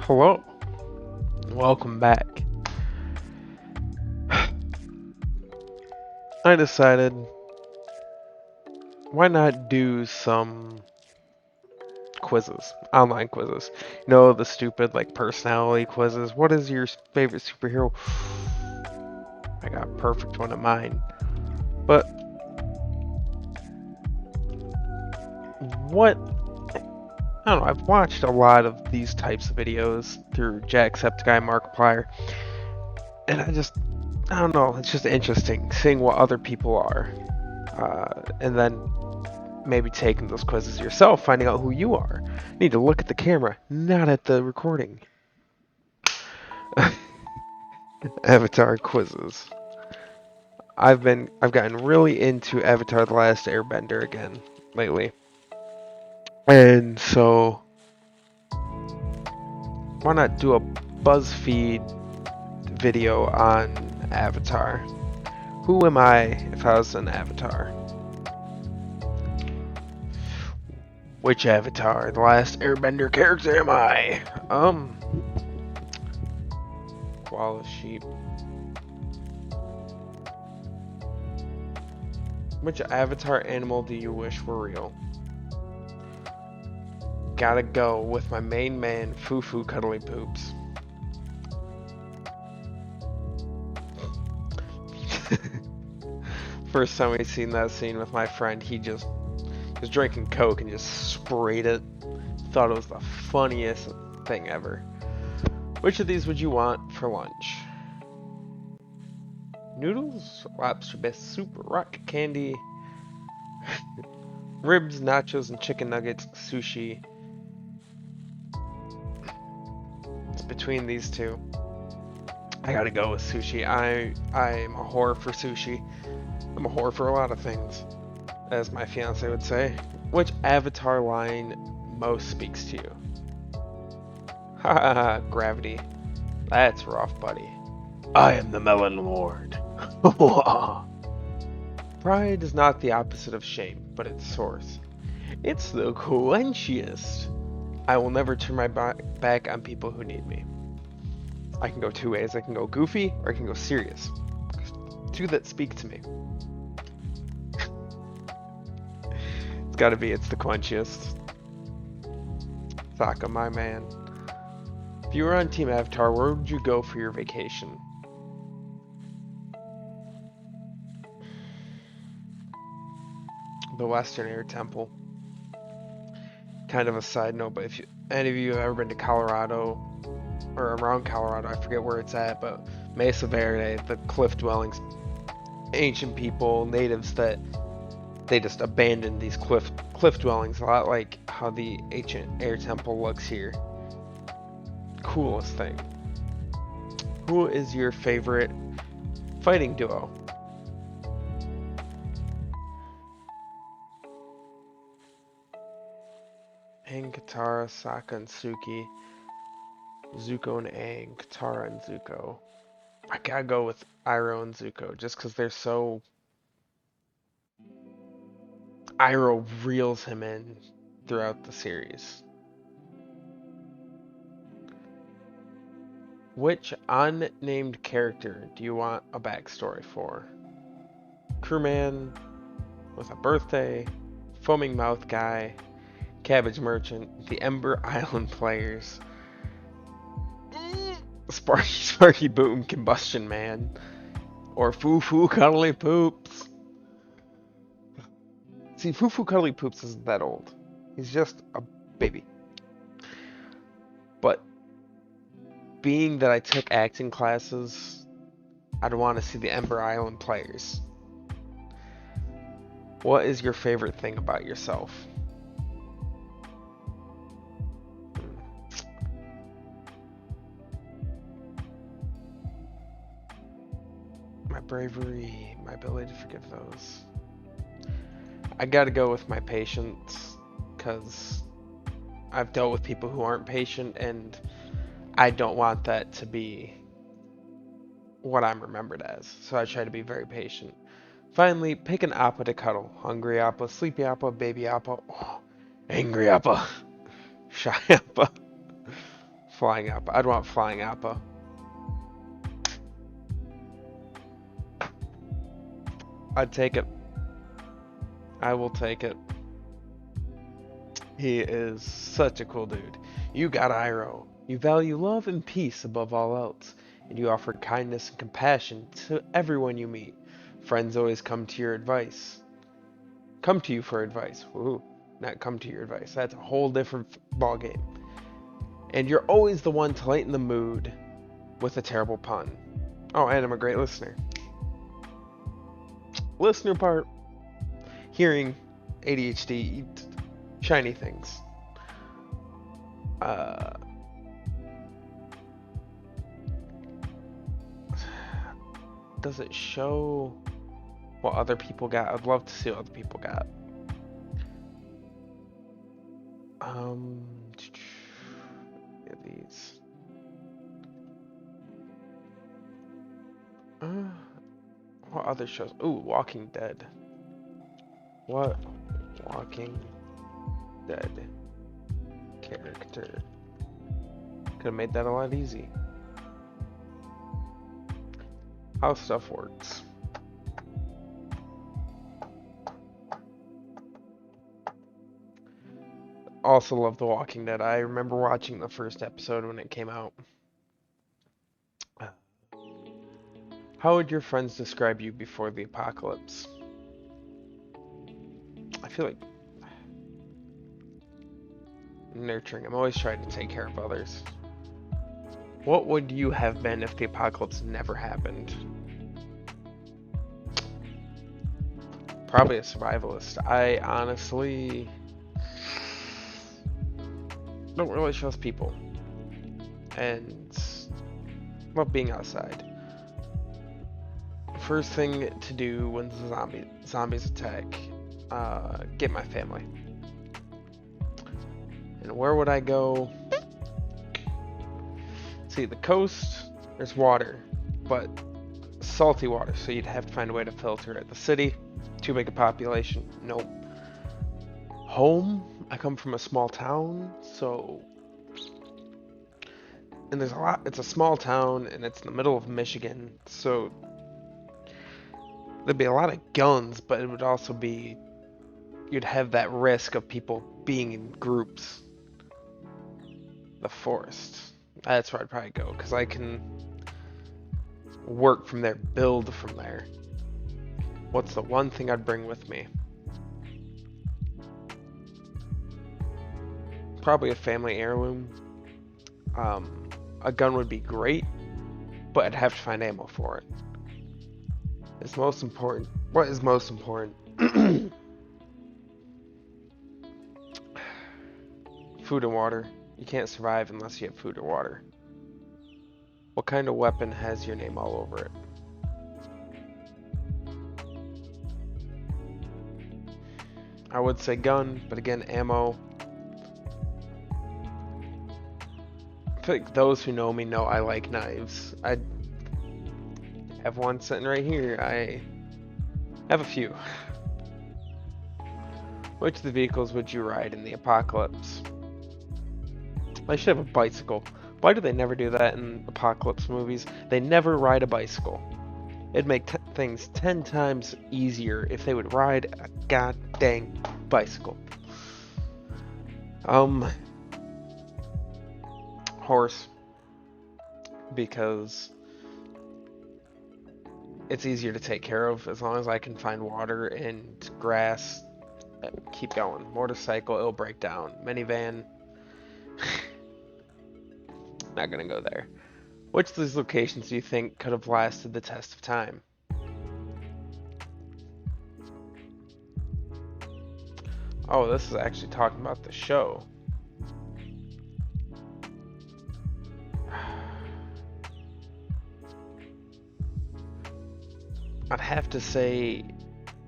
Hello, welcome back. I decided, why not do some quizzes, online quizzes. The stupid like personality quizzes. What is your favorite superhero? I got a perfect one of mine. But what? I don't know. I've watched a lot of these types of videos through Jacksepticeye, Markiplier, and I don't know. It's just interesting seeing what other people are, and then maybe taking those quizzes yourself, finding out who you are. You need to look at the camera, not at the recording. Avatar quizzes. I've gotten really into Avatar: The Last Airbender again lately. And so why not do a BuzzFeed video on Avatar? Who am I if I was an avatar? Which Avatar, The Last Airbender character am I? Koala sheep. Which Avatar animal do you wish were real? Gotta go with my main man, Fufu Cuddly Poops. First time we seen that scene with my friend, he was drinking Coke and just sprayed it. Thought it was the funniest thing ever. Which of these would you want for lunch? Noodles, lobster bisque soup, rock candy, ribs, nachos, and chicken nuggets, sushi. It's between these two. I gotta go with sushi. I'm a whore for sushi. I'm a whore for a lot of things, as my fiance would say. Which Avatar line most speaks to you? Haha, gravity. That's rough, buddy. I am the Melon Lord. Pride is not the opposite of shame, but its source. It's the quenchiest. I will never turn my back on people who need me. I can go two ways. I can go goofy, or I can go serious. Two that speak to me. It's gotta be, it's the quenchiest. Sokka, my man. If you were on Team Avatar, where would you go for your vacation? The Western Air Temple. Kind of a side note, but if any of you have ever been to Colorado, or around Colorado, I forget where it's at, but Mesa Verde, the cliff dwellings, ancient people, natives that they just abandoned these cliff dwellings, a lot like how the ancient air temple looks here. Coolest thing. Who is your favorite fighting duo? Aang, Katara, Sokka, and Suki. Zuko and Aang, Katara and Zuko. I gotta go with Iroh and Zuko, just because they're so... Iroh reels him in throughout the series. Which unnamed character do you want a backstory for? Crewman with a birthday, Foaming Mouth Guy, Cabbage Merchant, the Ember Island Players, Sparky Boom Combustion Man, or Foo Cuddly Poops. See, Foo Cuddly Poops isn't that old. He's just a baby. But being that I took acting classes, I'd want to see the Ember Island Players. What is your favorite thing about yourself? My bravery, my ability to forgive those. I gotta go with my patience, because I've dealt with people who aren't patient, and I don't want that to be what I'm remembered as. So I try to be very patient. Finally, pick an Appa to cuddle. Hungry Appa, sleepy Appa, baby Appa, angry Appa, shy Appa. Flying Appa. I'd want Flying Appa. I'd take it. I will take it. He is such a cool dude. You got Iroh. You value love and peace above all else, and you offer kindness and compassion to everyone you meet. Friends always come to your advice. Come to you for advice. Ooh, not come to your advice. That's a whole different ball game. And you're always the one to lighten the mood with a terrible pun. Oh, and I'm a great listener. Listener part. Hearing, ADHD, shiny things. Does it show what other people got? I'd love to see what other people got. These. What other shows? Ooh, Walking Dead. What Walking Dead character? Could have made that a lot easy. How stuff works. Also love The Walking Dead. I remember watching the first episode when it came out. How would your friends describe you before the apocalypse? I feel like nurturing. I'm always trying to take care of others. What would you have been if the apocalypse never happened? Probably a survivalist. I honestly don't really trust people, and love being outside. First thing to do when the zombies attack, get my family. And where would I go? See, the coast, there's water, but salty water, so you'd have to find a way to filter it. The city, too big a population, nope. Home, I come from a small town, so, and there's a lot, it's a small town, and it's in the middle of Michigan, so there'd be a lot of guns, but it would also be, you'd have that risk of people being in groups. The forest. That's where I'd probably go, because I can work from there, build from there. What's the one thing I'd bring with me? Probably a family heirloom. A gun would be great, but I'd have to find ammo for it. It's most important. What is most important? Food and water. You can't survive unless you have food or water. What kind of weapon has your name all over it? I would say gun, but again, ammo. I feel like those who know me know I like knives. I have one sitting right here. I have a few. Which of the vehicles would you ride in the apocalypse? I should have a bicycle. Why do they never do that in apocalypse movies? They never ride a bicycle. It'd make things 10 times easier if they would ride a god dang bicycle. Horse. Because it's easier to take care of as long as I can find water and grass. Keep going. Motorcycle, it'll break down. Minivan. Not gonna go there. Which of these locations do you think could have lasted the test of time? Oh, this is actually talking about the show. I'd have to say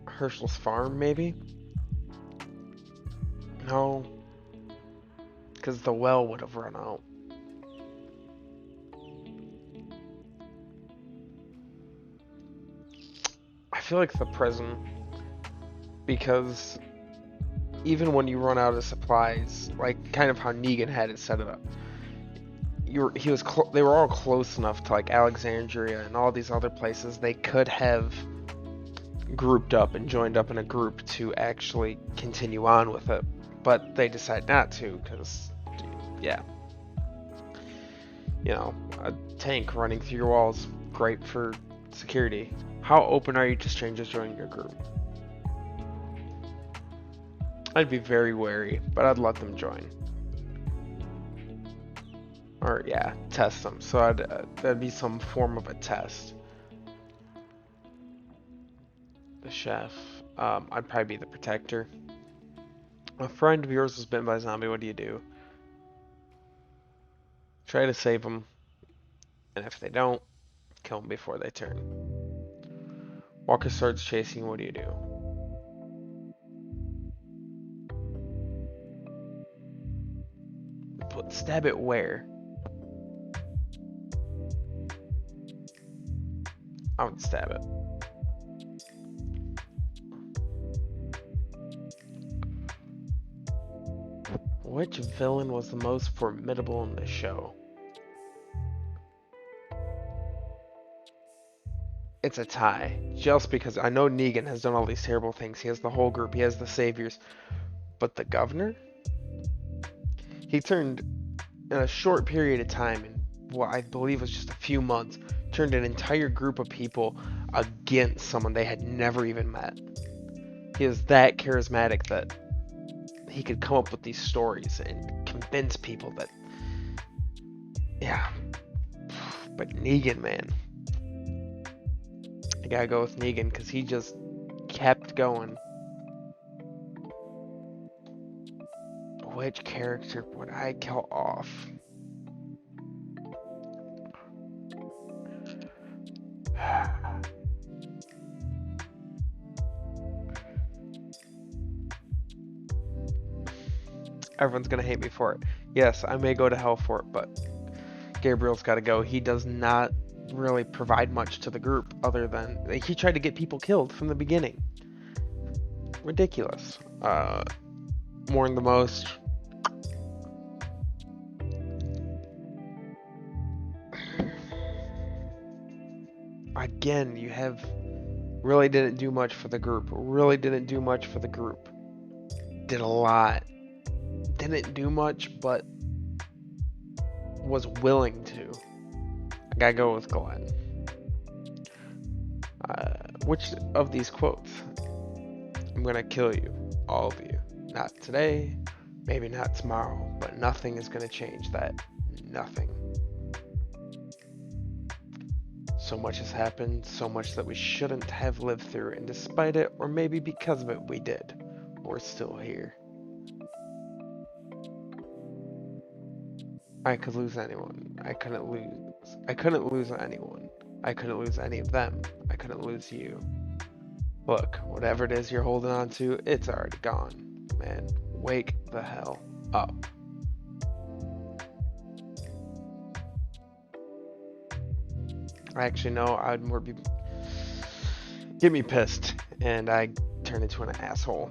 Herschel's farm, maybe? No. Because the well would have run out. I feel like the prison, because even when you run out of supplies, like kind of how Negan had it set it up, they were all close enough to like Alexandria and all these other places. They could have grouped up and joined up in a group to actually continue on with it, but they decide not to because, yeah, a tank running through your walls great for security. How open are you to strangers joining your group? I'd be very wary, but I'd let them join. Or yeah, test them. So that'd be some form of a test. The chef. I'd probably be the protector. A friend of yours was bitten by a zombie. What do you do? Try to save them, and if they don't, kill them before they turn. Walker starts chasing. What do you do? Stab it where? I would stab it. Which villain was the most formidable in the show? It's a tie. Just because I know Negan has done all these terrible things. He has the whole group. He has the saviors. But the governor? He turned, in a short period of time, in what I believe was just a few months, turned an entire group of people against someone they had never even met. He is that charismatic that he could come up with these stories and convince people that, yeah. But Negan, man. I gotta go with Negan because he just kept going. Which character would I kill off? Everyone's gonna hate me for it. Yes, I may go to hell for it, but Gabriel's gotta go. He does not really provide much to the group other than he tried to get people killed from the beginning. Ridiculous. Mourn the most. Again, you have really didn't do much for the group. Really didn't do much for the group. Did a lot. Didn't do much, but was willing to. I gotta go with Glenn. Which of these quotes? I'm gonna kill you, all of you. Not today, maybe not tomorrow, but nothing is gonna change that. Nothing. So much has happened, so much that we shouldn't have lived through, and despite it, or maybe because of it, we did. We're still here. I could lose anyone. I couldn't lose anyone. I couldn't lose any of them. I couldn't lose you. Look, whatever it is you're holding on to, it's already gone. Man, wake the hell up. Actually, no, I'd more be get me pissed, and I turn into an asshole.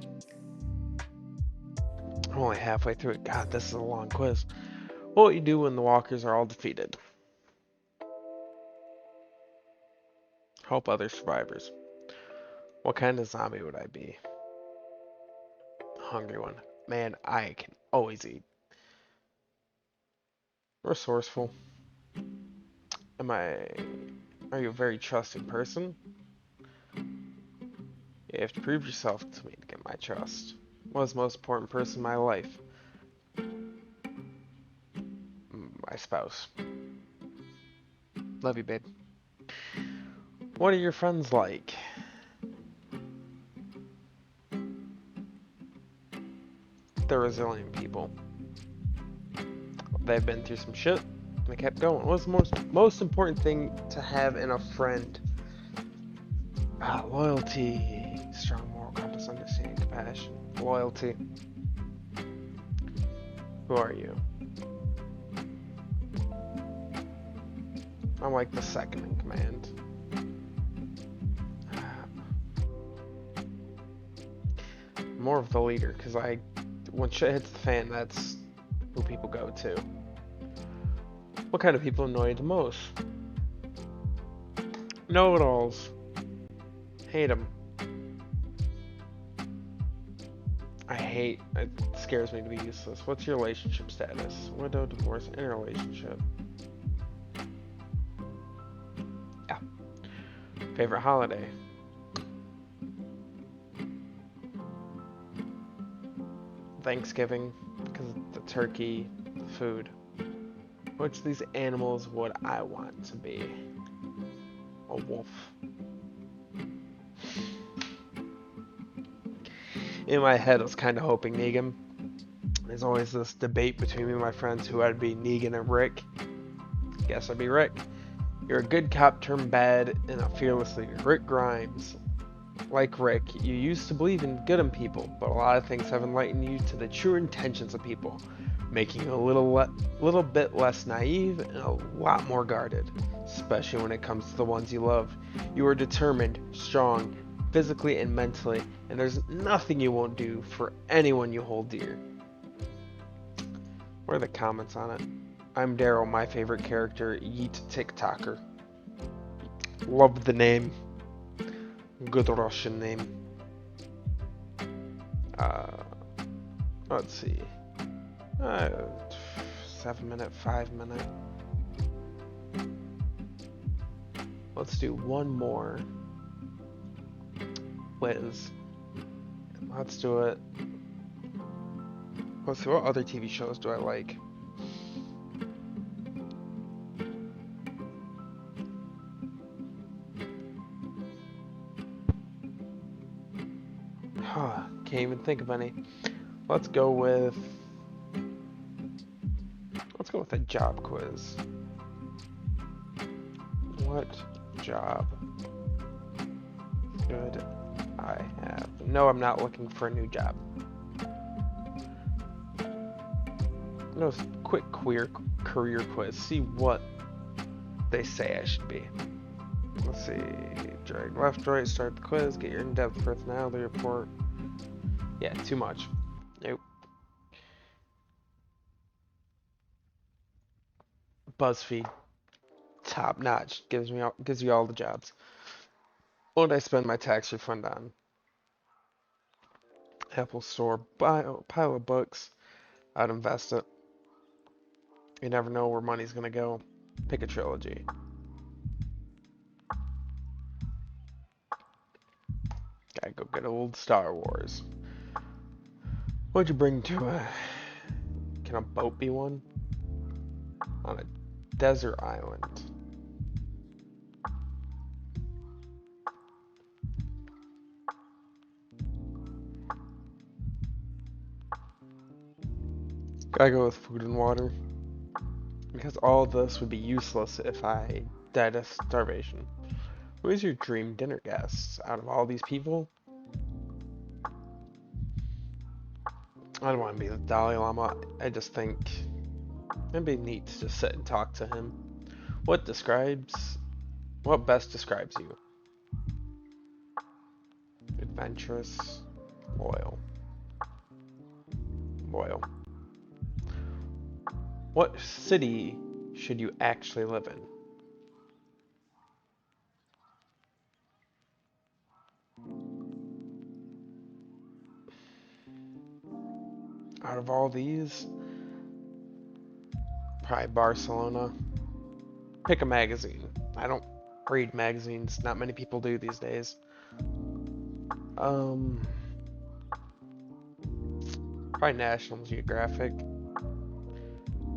I'm only halfway through it. God, this is a long quiz. What will you do when the walkers are all defeated? Help other survivors. What kind of zombie would I be? Hungry one. Man, I can always eat. Resourceful. Are you a very trusting person? You have to prove yourself to me to get my trust. What is the most important person in my life? My spouse. Love you, babe. What are your friends like? They're resilient people. They've been through some shit. They kept going. What's the most important thing to have in a friend? Loyalty, strong moral compass, understanding, compassion, loyalty. Who are you? I'm like the second in command. More of the leader, because when shit hits the fan, that's who people go to. What kind of people annoy you the most? Know-it-alls. Hate them. It scares me to be useless. What's your relationship status? Widow, divorce, interrelationship. Yeah. Favorite holiday? Thanksgiving, because of the turkey, the food. Which of these animals would I want to be? A wolf. In my head, I was kind of hoping Negan. There's always this debate between me and my friends who I'd be, Negan and Rick. Guess I'd be Rick. You're a good cop turned bad and a fearless leader. Rick Grimes. Like Rick, you used to believe in good in people, but a lot of things have enlightened you to the true intentions of people, making you a little bit less naive and a lot more guarded, especially when it comes to the ones you love. You are determined, strong, physically and mentally, and there's nothing you won't do for anyone you hold dear. What are the comments on it? I'm Daryl, my favorite character, Yeet TikToker. Love the name. Good Russian name. Let's see. 7 minute, 5 minute. Let's do one more. Liz. Let's do it. Let's see, what other TV shows do I like? Can't even think of any. Let's go with a job quiz. What job should I have? No, I'm not looking for a new job. No, quick career quiz. See what they say I should be. Let's see. Drag left, right, start the quiz, get your in-depth personality report. Yeah, too much. Nope. BuzzFeed. Top notch. Gives you all the jobs. What would I spend my tax refund on? Apple Store. Pile of books. I'd invest it. You never know where money's gonna go. Pick a trilogy. Gotta go get old Star Wars. What'd you bring to a... Can a boat be one? On a desert island. Gotta go with food and water. Because all this would be useless if I died of starvation. Who is your dream dinner guest? Out of all these people? I don't want to be the Dalai Lama. I just think it'd be neat to just sit and talk to him. What best describes you? Adventurous, loyal. Loyal. What city should you actually live in? Out of all these, probably Barcelona. Pick a magazine. I don't read magazines. Not many people do these days. Probably National Geographic.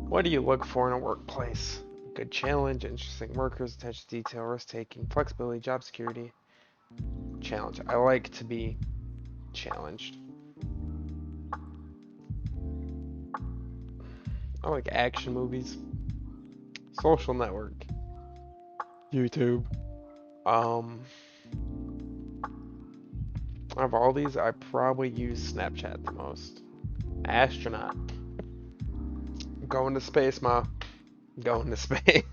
What do you look for in a workplace? Good challenge, interesting workers, attention to detail, risk-taking, flexibility, job security. Challenge. I like to be challenged. I like action movies. Social network. YouTube. Out of all these, I probably use Snapchat the most. Astronaut. Going to space, Ma. Going to space.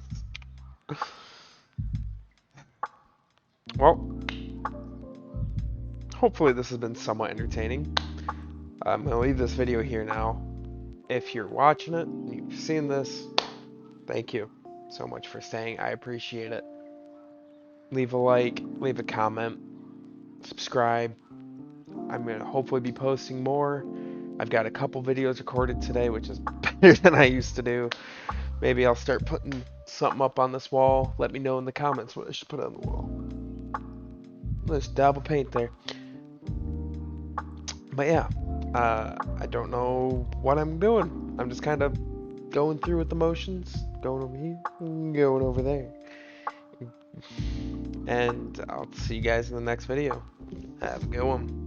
Well, hopefully this has been somewhat entertaining. I'm going to leave this video here now. If you're watching it and you've seen this, thank you. so much for staying. I appreciate it. Leave a like, leave a comment, subscribe. I'm going to hopefully be posting more. I've got a couple videos recorded today, which is better than I used to do. Maybe I'll start putting something up on this wall. Let me know in the comments what I should put on the wall. Let's dabble paint there. But yeah, I don't know what I'm doing. I'm just kind of going through with the motions. Going over here, going over there. And I'll see you guys in the next video. Have a good one.